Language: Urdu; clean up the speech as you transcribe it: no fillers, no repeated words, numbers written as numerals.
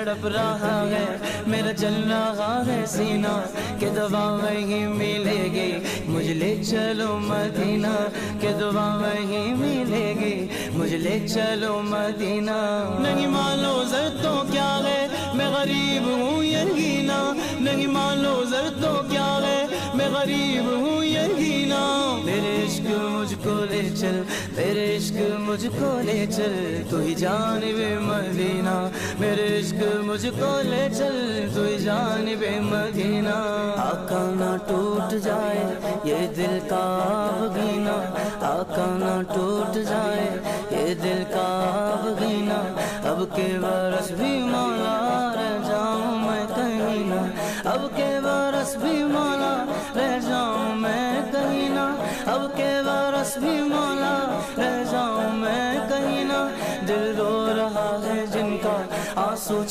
تڑپ رہا ہے میرا جل رہا ہے سینہ کہ دعا وہیں ملے گی مجھے لے چلو مدینہ کہ دعا وہیں ملے گی مجھے لے چلو مدینہ نہیں مانو زر تو کیا ہے میں غریب ہوں یقینا نہیں مانو زر تو کیا ہے میں غریب ہوں یقینا میرے عشق مجھ کو لے چل میرے عشق مجھ کو لے چل تو ہی جانب مدینہ میرے عشق مجھ کو لے چل تو ہی جانب مدینہ آقا نہ ٹوٹ جائے یہ دل کا بگینا آقا نہ ٹوٹ جائے یہ دل کا بگینا اب کے برس بھی مولا رہ جاؤں میں کہیں نہ اب کے برس بھی مولا رہ جاؤں میں کہیں نہ اب کے برس بھی مولا رہ جاؤں میں کہیں نہ دل رو رہا ہے جن کا آنسو